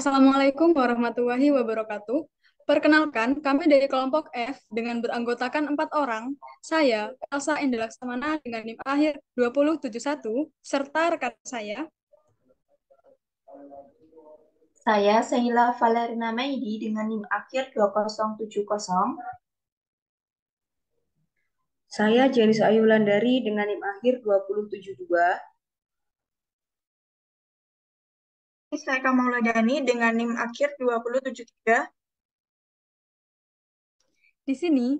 Assalamualaikum warahmatullahi wabarakatuh. Perkenalkan, kami dari kelompok F dengan beranggotakan 4 orang. Saya, Elsa Indah Laksamana dengan NIM akhir 2071, serta rekan saya. Saya Sheila Valerina Meidi dengan NIM akhir 2070. Saya Jelis Ayu Wulandari dengan NIM akhir 2072. Saya Kamauladani dengan NIM akhir 2073. Di sini,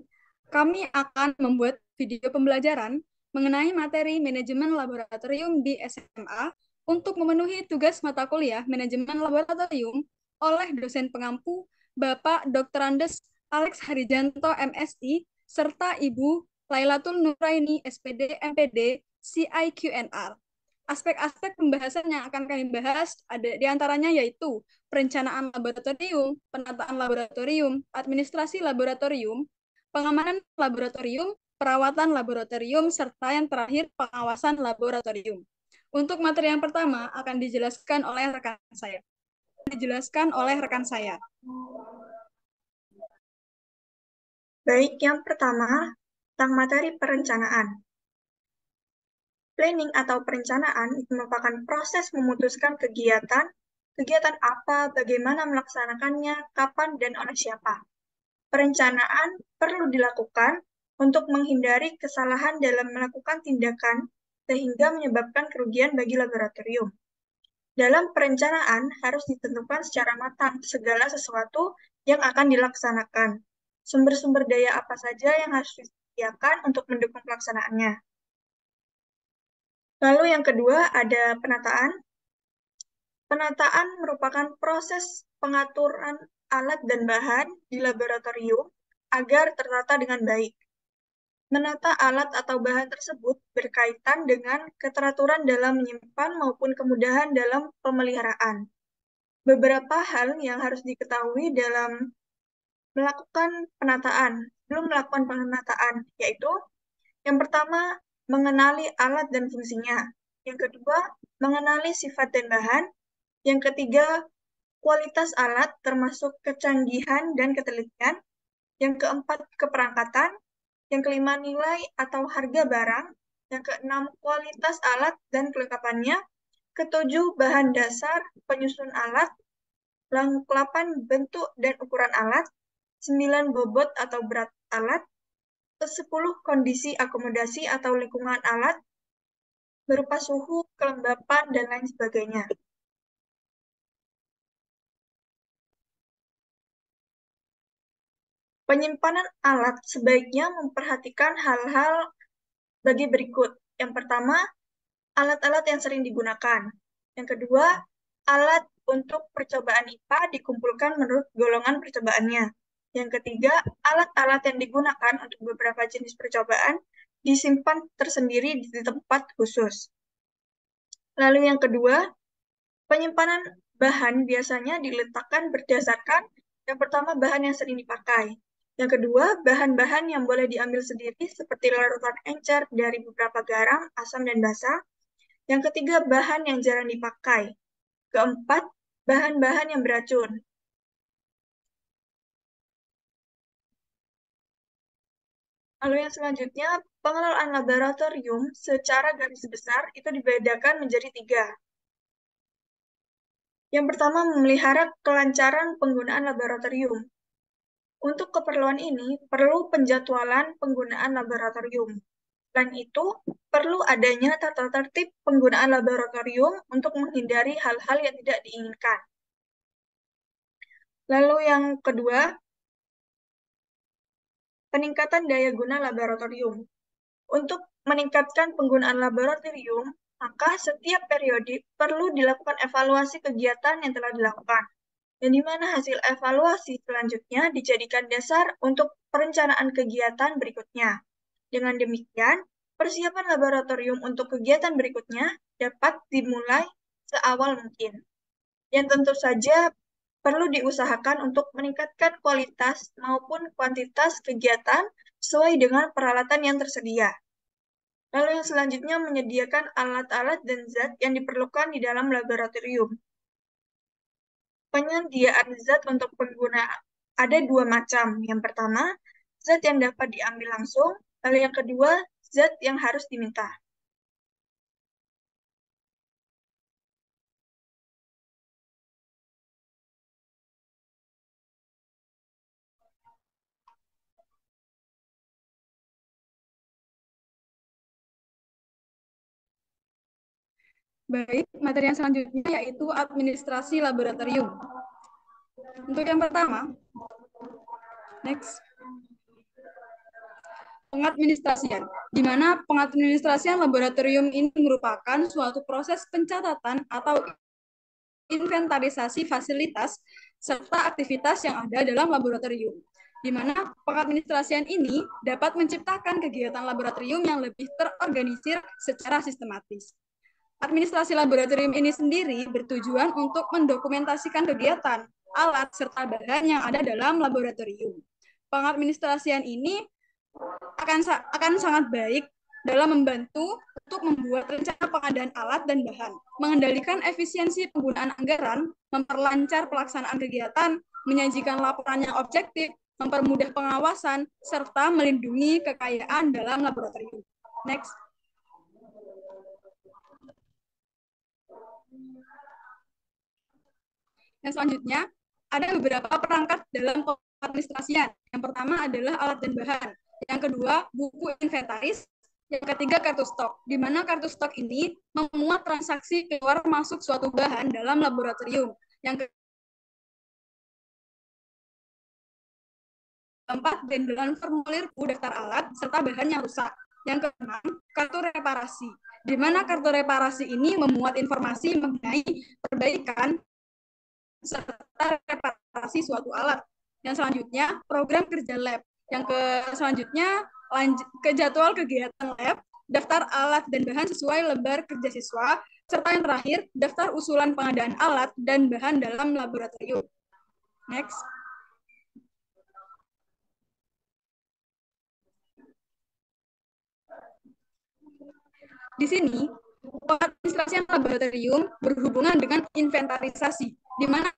kami akan membuat video pembelajaran mengenai materi manajemen laboratorium di SMA untuk memenuhi tugas mata kuliah manajemen laboratorium oleh dosen pengampu Bapak Dr. Andes Alex Harijanto MSI serta Ibu Lailatul Nuraini SPD MPD CIQNR. Aspek-aspek pembahasan yang akan kami bahas ada diantaranya yaitu perencanaan laboratorium, penataan laboratorium, administrasi laboratorium, pengamanan laboratorium, perawatan laboratorium, serta yang terakhir pengawasan laboratorium. Untuk materi yang pertama akan dijelaskan oleh rekan saya. Baik, yang pertama tentang materi perencanaan. Planning atau perencanaan itu merupakan proses memutuskan kegiatan apa, bagaimana melaksanakannya, kapan, dan oleh siapa. Perencanaan perlu dilakukan untuk menghindari kesalahan dalam melakukan tindakan sehingga menyebabkan kerugian bagi laboratorium. Dalam perencanaan harus ditentukan secara matang segala sesuatu yang akan dilaksanakan. Sumber-sumber daya apa saja yang harus disediakan untuk mendukung pelaksanaannya. Lalu yang kedua ada penataan. Penataan merupakan proses pengaturan alat dan bahan di laboratorium agar tertata dengan baik. Menata alat atau bahan tersebut berkaitan dengan keteraturan dalam menyimpan maupun kemudahan dalam pemeliharaan. Beberapa hal yang harus diketahui dalam melakukan penataan, sebelum melakukan penataan, yaitu yang pertama, mengenali alat dan fungsinya. Yang kedua, mengenali sifat dan bahan. Yang ketiga, kualitas alat termasuk kecanggihan dan ketelitian. Yang keempat, keperangkatan. Yang kelima, nilai atau harga barang. Yang keenam, kualitas alat dan kelengkapannya. Ketujuh, bahan dasar, penyusun alat. Yang ke-8, bentuk dan ukuran alat. 9, bobot atau berat alat. Ke-10, kondisi akomodasi atau lingkungan alat berupa suhu, kelembapan, dan lain sebagainya. Penyimpanan alat sebaiknya memperhatikan hal-hal bagi berikut. Yang pertama, alat-alat yang sering digunakan. Yang kedua, alat untuk percobaan IPA dikumpulkan menurut golongan percobaannya. Yang ketiga, alat-alat yang digunakan untuk beberapa jenis percobaan disimpan tersendiri di tempat khusus. Lalu yang kedua, penyimpanan bahan biasanya diletakkan berdasarkan yang pertama bahan yang sering dipakai. Yang kedua, bahan-bahan yang boleh diambil sendiri seperti larutan encer dari beberapa garam, asam, dan basa. Yang ketiga, bahan yang jarang dipakai. Keempat, bahan-bahan yang beracun. Lalu yang selanjutnya, pengelolaan laboratorium secara garis besar itu dibedakan menjadi 3. Yang pertama, memelihara kelancaran penggunaan laboratorium. Untuk keperluan ini, perlu penjadwalan penggunaan laboratorium. Selain itu, perlu adanya tata tertib penggunaan laboratorium untuk menghindari hal-hal yang tidak diinginkan. Lalu yang kedua, peningkatan daya guna laboratorium. Untuk meningkatkan penggunaan laboratorium, maka setiap periode perlu dilakukan evaluasi kegiatan yang telah dilakukan, dan di mana hasil evaluasi selanjutnya dijadikan dasar untuk perencanaan kegiatan berikutnya. Dengan demikian, persiapan laboratorium untuk kegiatan berikutnya dapat dimulai seawal mungkin. Yang tentu saja perlu diusahakan untuk meningkatkan kualitas maupun kuantitas kegiatan sesuai dengan peralatan yang tersedia. Lalu yang selanjutnya menyediakan alat-alat dan zat yang diperlukan di dalam laboratorium. Penyediaan zat untuk pengguna ada dua macam. Yang pertama, zat yang dapat diambil langsung, lalu yang kedua, zat yang harus diminta. Baik, materi yang selanjutnya yaitu administrasi laboratorium. Untuk yang pertama, next, pengadministrasian, di mana pengadministrasian laboratorium ini merupakan suatu proses pencatatan atau inventarisasi fasilitas serta aktivitas yang ada dalam laboratorium, di mana pengadministrasian ini dapat menciptakan kegiatan laboratorium yang lebih terorganisir secara sistematis. Administrasi laboratorium ini sendiri bertujuan untuk mendokumentasikan kegiatan, alat, serta bahan yang ada dalam laboratorium. Pengadministrasian ini akan sangat baik dalam membantu untuk membuat rencana pengadaan alat dan bahan, mengendalikan efisiensi penggunaan anggaran, memperlancar pelaksanaan kegiatan, menyajikan laporan yang objektif, mempermudah pengawasan, serta melindungi kekayaan dalam laboratorium. Next. Yang selanjutnya, ada beberapa perangkat dalam pengadministrasian. Yang pertama adalah alat dan bahan. Yang kedua, buku inventaris. Yang ketiga, kartu stok. Di mana kartu stok ini memuat transaksi keluar masuk suatu bahan dalam laboratorium. Yang keempat, bendelan formulir daftar alat serta bahan yang rusak. Yang keenam, kartu reparasi. Di mana kartu reparasi ini memuat informasi mengenai perbaikan serta reparasi suatu alat. Yang selanjutnya, program kerja lab. Yang selanjutnya, ke jadwal kegiatan lab, daftar alat dan bahan sesuai lembar kerja siswa, serta yang terakhir, daftar usulan pengadaan alat dan bahan dalam laboratorium. Next. Di sini, pengadministrasian laboratorium berhubungan dengan inventarisasi, di mana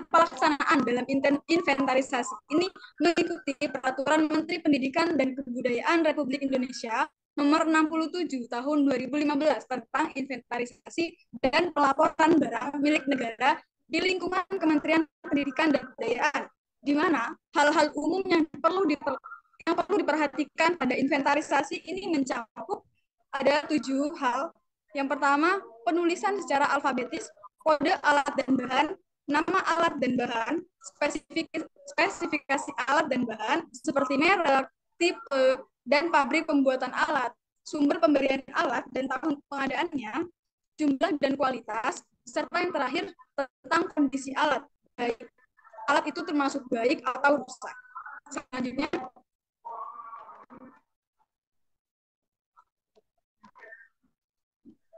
pelaksanaan dalam inventarisasi ini mengikuti Peraturan Menteri Pendidikan dan Kebudayaan Republik Indonesia Nomor 67 Tahun 2015 tentang inventarisasi dan pelaporan barang milik negara di lingkungan Kementerian Pendidikan dan Kebudayaan, di mana hal-hal umum yang perlu diperhatikan pada inventarisasi ini mencakup ada 7 hal. Yang pertama, penulisan secara alfabetis, kode alat dan bahan, nama alat dan bahan, spesifikasi alat dan bahan, seperti merek, tipe, dan pabrik pembuatan alat, sumber pemberian alat dan tahun pengadaannya, jumlah dan kualitas, serta yang terakhir tentang kondisi alat, baik alat itu termasuk baik atau rusak. Selanjutnya,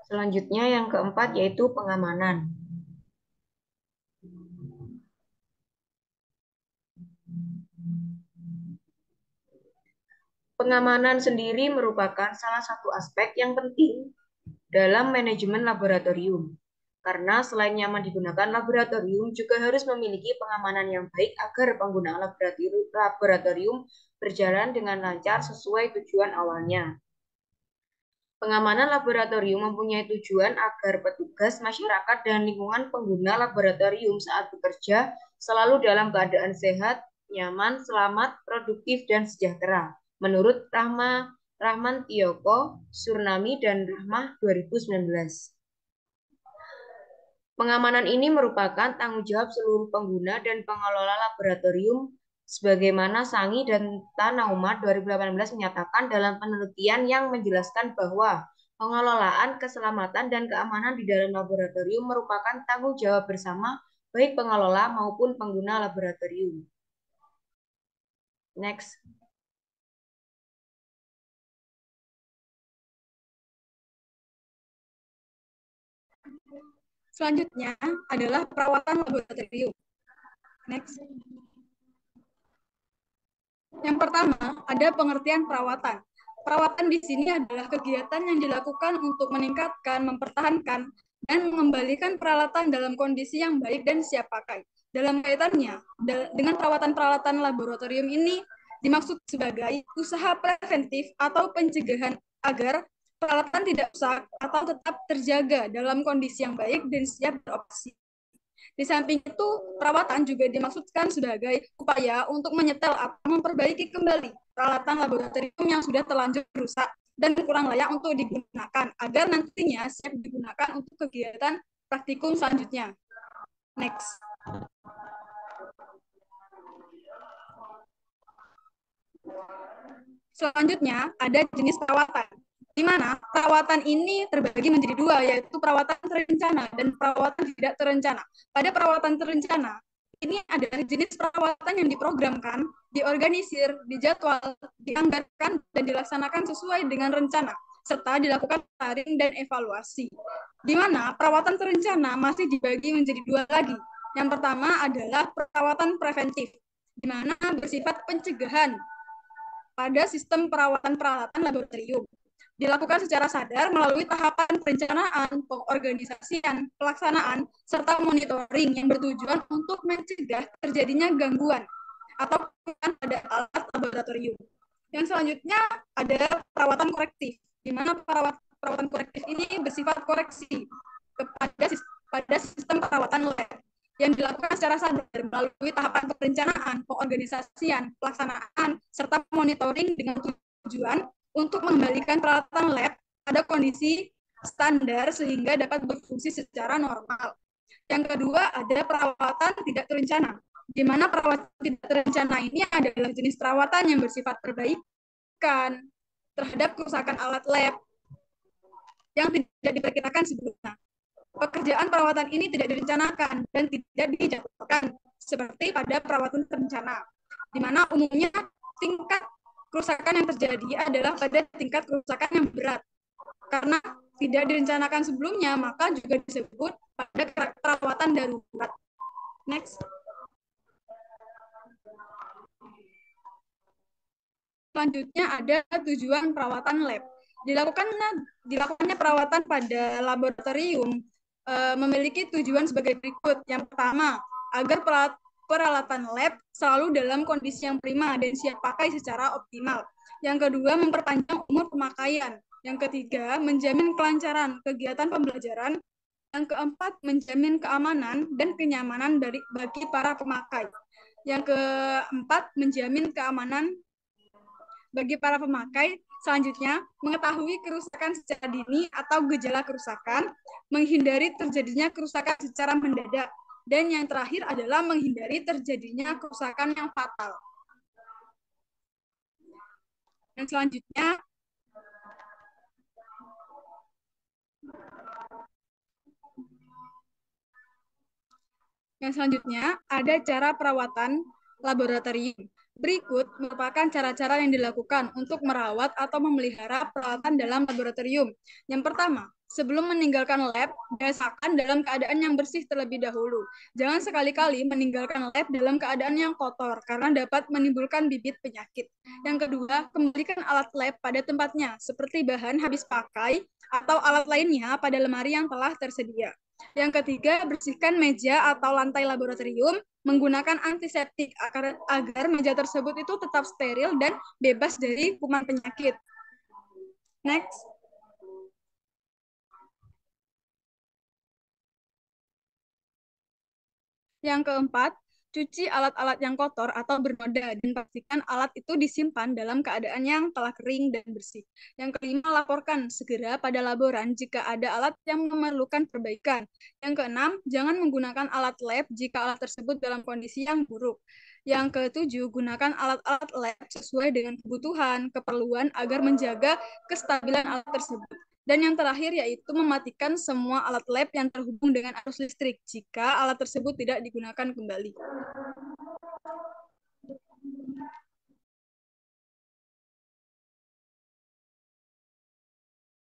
Selanjutnya yang keempat yaitu pengamanan. Pengamanan sendiri merupakan salah satu aspek yang penting dalam manajemen laboratorium. Karena selain nyaman digunakan, laboratorium juga harus memiliki pengamanan yang baik agar penggunaan laboratorium berjalan dengan lancar sesuai tujuan awalnya. Pengamanan laboratorium mempunyai tujuan agar petugas, masyarakat, dan lingkungan pengguna laboratorium saat bekerja selalu dalam keadaan sehat, nyaman, selamat, produktif, dan sejahtera. Menurut Rahman Tiyoko, Surnami, dan Rahmah 2019. Pengamanan ini merupakan tanggung jawab seluruh pengguna dan pengelola laboratorium sebagaimana Sangi dan Tanaumat 2018 menyatakan dalam penelitian yang menjelaskan bahwa pengelolaan keselamatan dan keamanan di dalam laboratorium merupakan tanggung jawab bersama baik pengelola maupun pengguna laboratorium. Next. Selanjutnya adalah perawatan laboratorium. Next. Yang pertama, ada pengertian perawatan. Perawatan di sini adalah kegiatan yang dilakukan untuk meningkatkan, mempertahankan, dan mengembalikan peralatan dalam kondisi yang baik dan siap pakai. Dalam kaitannya dengan perawatan-perawatan laboratorium ini dimaksud sebagai usaha preventif atau pencegahan agar peralatan tidak rusak atau tetap terjaga dalam kondisi yang baik dan siap beroperasi. Di samping itu, perawatan juga dimaksudkan sebagai upaya untuk menyetel atau memperbaiki kembali peralatan laboratorium yang sudah terlanjur rusak dan kurang layak untuk digunakan, agar nantinya siap digunakan untuk kegiatan praktikum selanjutnya. Next. Selanjutnya, ada jenis perawatan, di mana perawatan ini terbagi menjadi dua, yaitu perawatan terencana dan perawatan tidak terencana. Pada perawatan terencana, ini adalah jenis perawatan yang diprogramkan, diorganisir, dijadwal, dianggarkan, dan dilaksanakan sesuai dengan rencana, serta dilakukan monitoring dan evaluasi. Di mana perawatan terencana masih dibagi menjadi dua lagi. Yang pertama adalah perawatan preventif, di mana bersifat pencegahan pada sistem perawatan peralatan laboratorium. Dilakukan secara sadar melalui tahapan perencanaan, pengorganisasian, pelaksanaan, serta monitoring yang bertujuan untuk mencegah terjadinya gangguan atau pada alat laboratorium. Yang selanjutnya ada perawatan korektif, di mana perawatan korektif ini bersifat koreksi pada sistem perawatan lab yang dilakukan secara sadar melalui tahapan perencanaan, pengorganisasian, pelaksanaan, serta monitoring dengan tujuan untuk mengembalikan peralatan lab pada kondisi standar sehingga dapat berfungsi secara normal. Yang kedua ada perawatan tidak terencana, di mana perawatan tidak terencana ini adalah jenis perawatan yang bersifat perbaikan terhadap kerusakan alat lab yang tidak diperkirakan sebelumnya. Pekerjaan perawatan ini tidak direncanakan dan tidak dijadwalkan seperti pada perawatan terencana, di mana umumnya tingkat kerusakan yang terjadi adalah pada tingkat kerusakan yang berat. Karena tidak direncanakan sebelumnya, maka juga disebut pada perawatan darurat. Next. Selanjutnya ada tujuan perawatan lab. Dilakukannya perawatan pada laboratorium memiliki tujuan sebagai berikut. Yang pertama, agar peralatan lab selalu dalam kondisi yang prima dan siap pakai secara optimal. Yang kedua, memperpanjang umur pemakaian. Yang ketiga, menjamin kelancaran kegiatan pembelajaran. Yang keempat, menjamin keamanan dan kenyamanan bagi para pemakai. Yang keempat, menjamin keamanan bagi para pemakai. Selanjutnya, mengetahui kerusakan secara dini atau gejala kerusakan, menghindari terjadinya kerusakan secara mendadak, dan yang terakhir adalah menghindari terjadinya kerusakan yang fatal. Dan selanjutnya ada cara perawatan laboratorium. Berikut merupakan cara-cara yang dilakukan untuk merawat atau memelihara peralatan dalam laboratorium. Yang pertama, sebelum meninggalkan lab, biasakan dalam keadaan yang bersih terlebih dahulu. Jangan sekali-kali meninggalkan lab dalam keadaan yang kotor, karena dapat menimbulkan bibit penyakit. Yang kedua, kembalikan alat lab pada tempatnya, seperti bahan habis pakai atau alat lainnya pada lemari yang telah tersedia. Yang ketiga, bersihkan meja atau lantai laboratorium menggunakan antiseptik agar meja tersebut itu tetap steril dan bebas dari kuman penyakit. Next. Yang keempat, cuci alat-alat yang kotor atau bernoda dan pastikan alat itu disimpan dalam keadaan yang telah kering dan bersih. Yang kelima, laporkan segera pada laboran jika ada alat yang memerlukan perbaikan. Yang keenam, jangan menggunakan alat lab jika alat tersebut dalam kondisi yang buruk. Yang ketujuh, gunakan alat-alat lab sesuai dengan kebutuhan, keperluan agar menjaga kestabilan alat tersebut. Dan yang terakhir yaitu mematikan semua alat lab yang terhubung dengan arus listrik jika alat tersebut tidak digunakan kembali.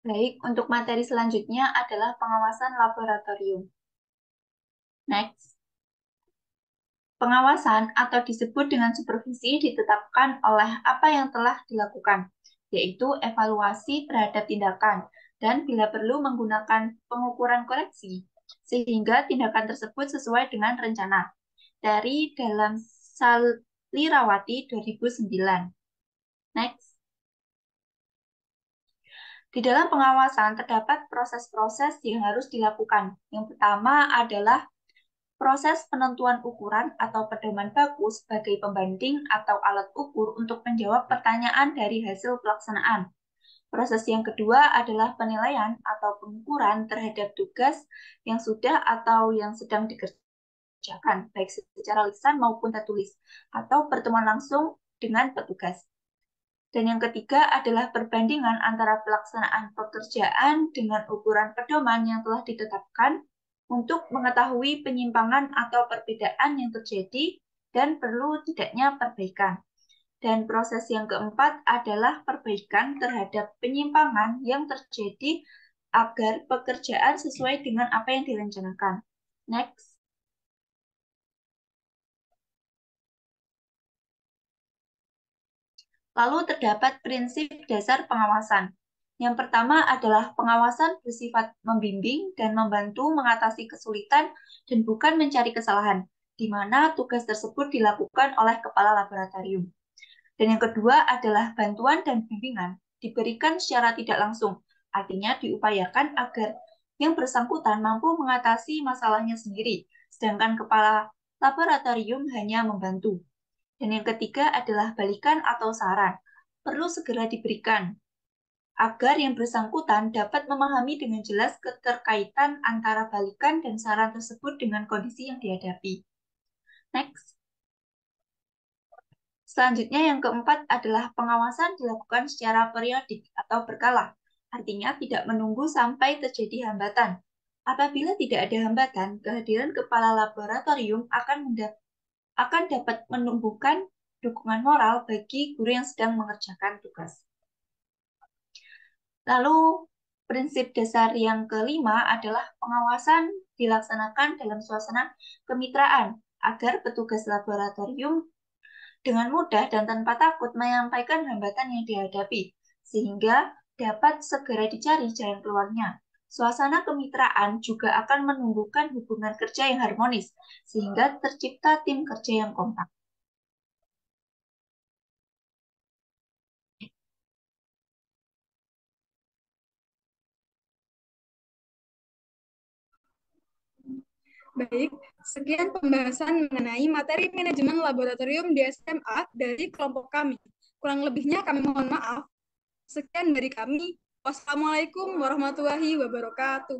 Baik, untuk materi selanjutnya adalah pengawasan laboratorium. Next. Pengawasan atau disebut dengan supervisi ditetapkan oleh apa yang telah dilakukan, yaitu evaluasi terhadap tindakan, dan bila perlu menggunakan pengukuran koreksi, sehingga tindakan tersebut sesuai dengan rencana. Dari dalam Salirawati 2009. Next. Di dalam pengawasan terdapat proses-proses yang harus dilakukan. Yang pertama adalah proses penentuan ukuran atau pedoman baku sebagai pembanding atau alat ukur untuk menjawab pertanyaan dari hasil pelaksanaan. Proses yang kedua adalah penilaian atau pengukuran terhadap tugas yang sudah atau yang sedang dikerjakan, baik secara lisan maupun tertulis, atau pertemuan langsung dengan petugas. Dan yang ketiga adalah perbandingan antara pelaksanaan pekerjaan dengan ukuran pedoman yang telah ditetapkan untuk mengetahui penyimpangan atau perbedaan yang terjadi dan perlu tidaknya perbaikan. Dan proses yang keempat adalah perbaikan terhadap penyimpangan yang terjadi agar pekerjaan sesuai dengan apa yang direncanakan. Next. Lalu terdapat prinsip dasar pengawasan. Yang pertama adalah pengawasan bersifat membimbing dan membantu mengatasi kesulitan dan bukan mencari kesalahan, di mana tugas tersebut dilakukan oleh kepala laboratorium. Dan yang kedua adalah bantuan dan bimbingan diberikan secara tidak langsung, artinya diupayakan agar yang bersangkutan mampu mengatasi masalahnya sendiri, sedangkan kepala laboratorium hanya membantu. Dan yang ketiga adalah balikan atau saran, perlu segera diberikan, agar yang bersangkutan dapat memahami dengan jelas keterkaitan antara balikan dan saran tersebut dengan kondisi yang dihadapi. Next. Selanjutnya yang keempat adalah pengawasan dilakukan secara periodik atau berkala, artinya tidak menunggu sampai terjadi hambatan. Apabila tidak ada hambatan, kehadiran kepala laboratorium akan dapat menumbuhkan dukungan moral bagi guru yang sedang mengerjakan tugas. Lalu, prinsip dasar yang kelima adalah pengawasan dilaksanakan dalam suasana kemitraan agar petugas laboratorium dengan mudah dan tanpa takut menyampaikan hambatan yang dihadapi, sehingga dapat segera dicari jalan keluarnya. Suasana kemitraan juga akan menumbuhkan hubungan kerja yang harmonis, sehingga tercipta tim kerja yang kompak. Baik, sekian pembahasan mengenai materi manajemen laboratorium di SMA dari kelompok kami. Kurang lebihnya kami mohon maaf. Sekian dari kami. Wassalamualaikum warahmatullahi wabarakatuh.